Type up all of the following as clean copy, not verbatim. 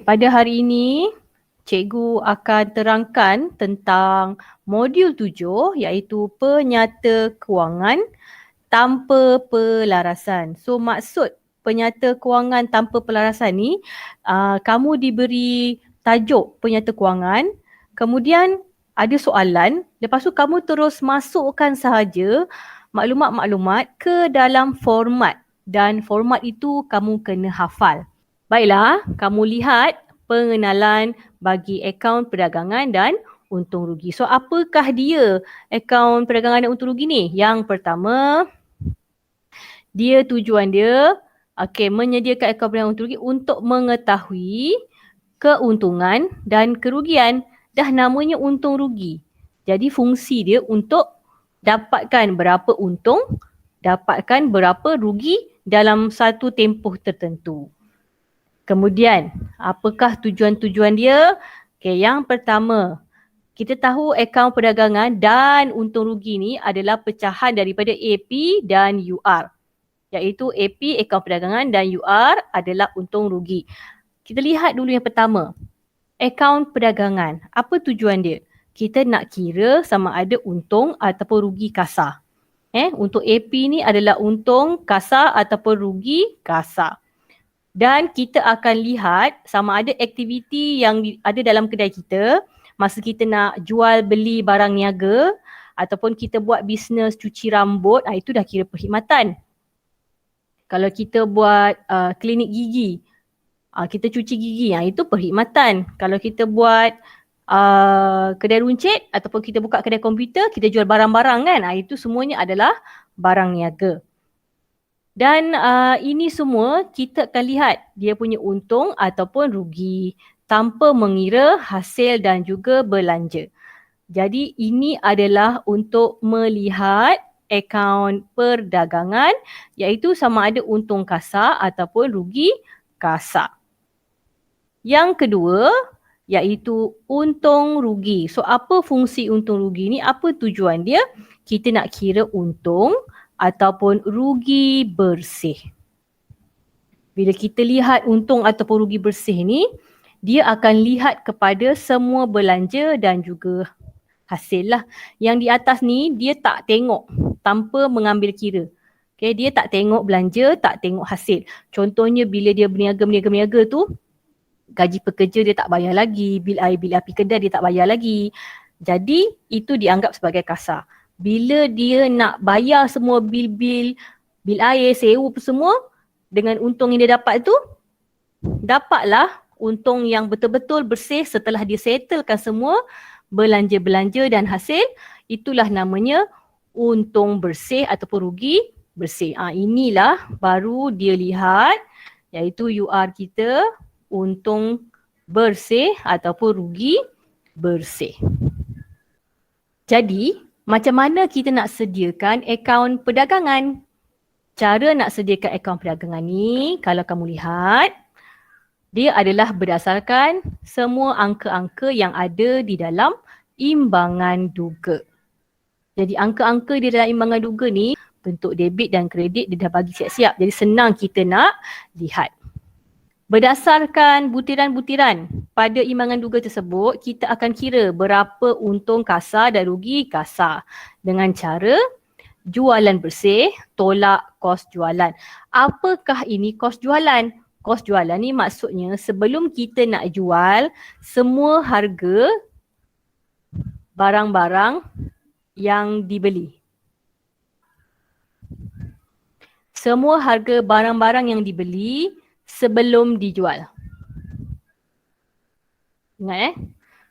Pada hari ini, cikgu akan terangkan tentang modul 7 iaitu penyata kewangan tanpa pelarasan. So maksud penyata kewangan tanpa pelarasan ni, kamu diberi tajuk penyata kewangan, kemudian ada soalan, lepas tu kamu terus masukkan sahaja maklumat-maklumat ke dalam format dan format itu kamu kena hafal. Baiklah, kamu lihat pengenalan bagi akaun perdagangan dan untung rugi. So apakah dia akaun perdagangan dan untung rugi ni? Yang pertama, tujuan dia menyediakan akaun perdagangan untung rugi untuk mengetahui keuntungan dan kerugian. Dah namanya untung rugi. Jadi fungsi dia untuk dapatkan berapa untung, dapatkan berapa rugi dalam satu tempoh tertentu. Kemudian, apakah tujuan-tujuan dia? Yang pertama, kita tahu akaun perdagangan dan untung rugi ni adalah pecahan daripada AP dan UR. Iaitu AP, akaun perdagangan, dan UR adalah untung rugi. Kita lihat dulu yang pertama. Akaun perdagangan. Apa tujuan dia? Kita nak kira sama ada untung ataupun rugi kasar. Untuk AP ni adalah untung kasar ataupun rugi kasar. Dan kita akan lihat sama ada aktiviti yang ada dalam kedai kita masa kita nak jual beli barang niaga ataupun kita buat bisnes cuci rambut, itu dah kira perkhidmatan. Kalau kita buat klinik gigi, kita cuci gigi, itu perkhidmatan. Kalau kita buat kedai runcit ataupun kita buka kedai komputer, kita jual barang-barang kan, itu semuanya adalah barang niaga. Dan ini semua kita akan lihat dia punya untung ataupun rugi tanpa mengira hasil dan juga belanja. Jadi ini adalah untuk melihat akaun perdagangan iaitu sama ada untung kasar ataupun rugi kasar. Yang kedua iaitu untung rugi. So apa fungsi untung rugi ni? Apa tujuan dia? Kita nak kira untung ataupun rugi bersih. Bila kita lihat untung ataupun rugi bersih ni, dia akan lihat kepada semua belanja dan juga hasil lah. Yang di atas ni dia tak tengok tanpa mengambil kira. Dia tak tengok belanja, tak tengok hasil. Contohnya bila dia berniaga tu, gaji pekerja dia tak bayar lagi, bil air, bil api kedai dia tak bayar lagi. Jadi itu dianggap sebagai kasar. Bila dia nak bayar semua bil air, sewa semua dengan untung yang dia dapat tu, dapatlah untung yang betul-betul bersih setelah dia settlekan semua belanja-belanja dan hasil. Itulah namanya untung bersih ataupun rugi bersih. Inilah baru dia lihat iaitu UR kita, untung bersih ataupun rugi bersih. Jadi, macam mana kita nak sediakan akaun perdagangan? Cara nak sediakan akaun perdagangan ni, kalau kamu lihat, dia adalah berdasarkan semua angka-angka yang ada di dalam imbangan duga. Jadi angka-angka di dalam imbangan duga ni, bentuk debit dan kredit dia dah bagi siap-siap. Jadi senang kita nak lihat. Berdasarkan butiran-butiran pada imbangan duga tersebut, kita akan kira berapa untung kasar dan rugi kasar dengan cara jualan bersih tolak kos jualan. Apakah ini kos jualan? Kos jualan ni maksudnya sebelum kita nak jual semua harga barang-barang yang dibeli. Semua harga barang-barang yang dibeli sebelum dijual. Ingat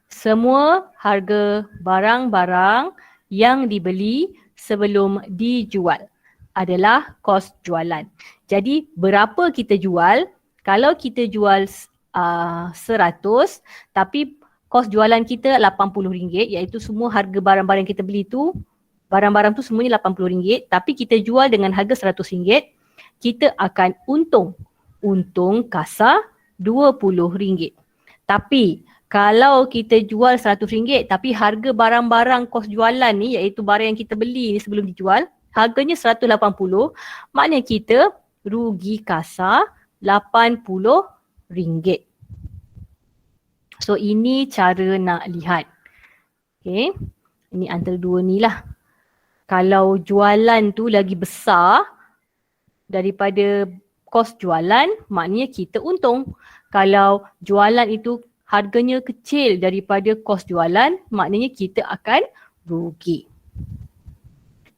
semua harga barang-barang yang dibeli sebelum dijual adalah kos jualan. Jadi berapa kita jual? Kalau kita jual 100 tapi kos jualan kita RM80 iaitu semua harga barang-barang yang kita beli tu, barang-barang tu semuanya RM80 tapi kita jual dengan harga RM100, kita akan untung kasar RM20. Tapi kalau kita jual RM100 tapi harga barang-barang kos jualan ni iaitu barang yang kita beli ni sebelum dijual harganya RM180, maknanya kita rugi kasar RM80. So ini cara nak lihat. Okay. Ini antara dua ni lah. Kalau jualan tu lagi besar daripada kos jualan, maknanya kita untung. Kalau jualan itu harganya kecil daripada kos jualan, maknanya kita akan rugi.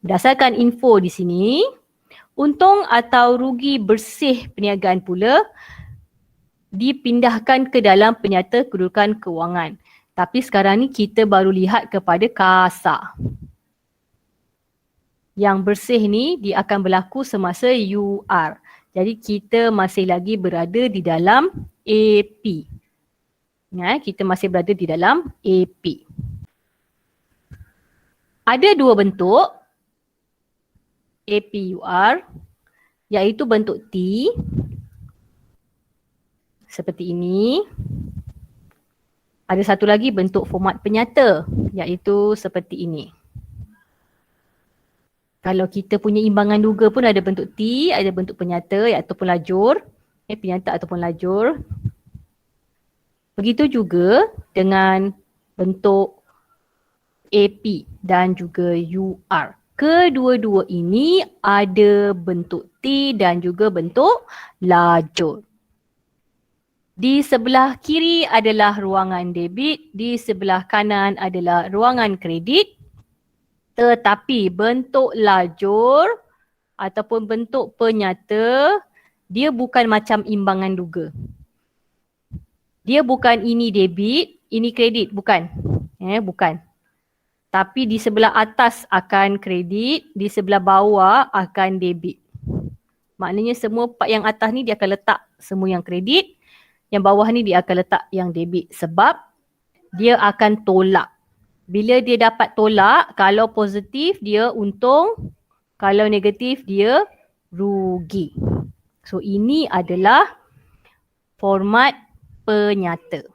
Berdasarkan info di sini, untung atau rugi bersih perniagaan pula dipindahkan ke dalam penyata kedudukan kewangan. Tapi sekarang ni kita baru lihat kepada kasar. Yang bersih ni dia akan berlaku semasa UR. Jadi kita masih lagi berada di dalam AP. Ya, kita masih berada di dalam AP. Ada dua bentuk APUR, iaitu bentuk T seperti ini. Ada satu lagi bentuk format penyata, iaitu seperti ini. Kalau kita punya imbangan duga pun ada bentuk T, ada bentuk penyata ataupun lajur. Penyata ataupun lajur. Begitu juga dengan bentuk AP dan juga UR. Kedua-dua ini ada bentuk T dan juga bentuk lajur. Di sebelah kiri adalah ruangan debit, di sebelah kanan adalah ruangan kredit. Tetapi bentuk lajur ataupun bentuk penyata, dia bukan macam imbangan duga. Dia bukan ini debit, ini kredit, bukan. Bukan. Tapi di sebelah atas akan kredit, di sebelah bawah akan debit. Maknanya semua part yang atas ni dia akan letak semua yang kredit, yang bawah ni dia akan letak yang debit sebab dia akan tolak. Bila dia dapat tolak, kalau positif dia untung, kalau negatif dia rugi. So ini adalah format penyata.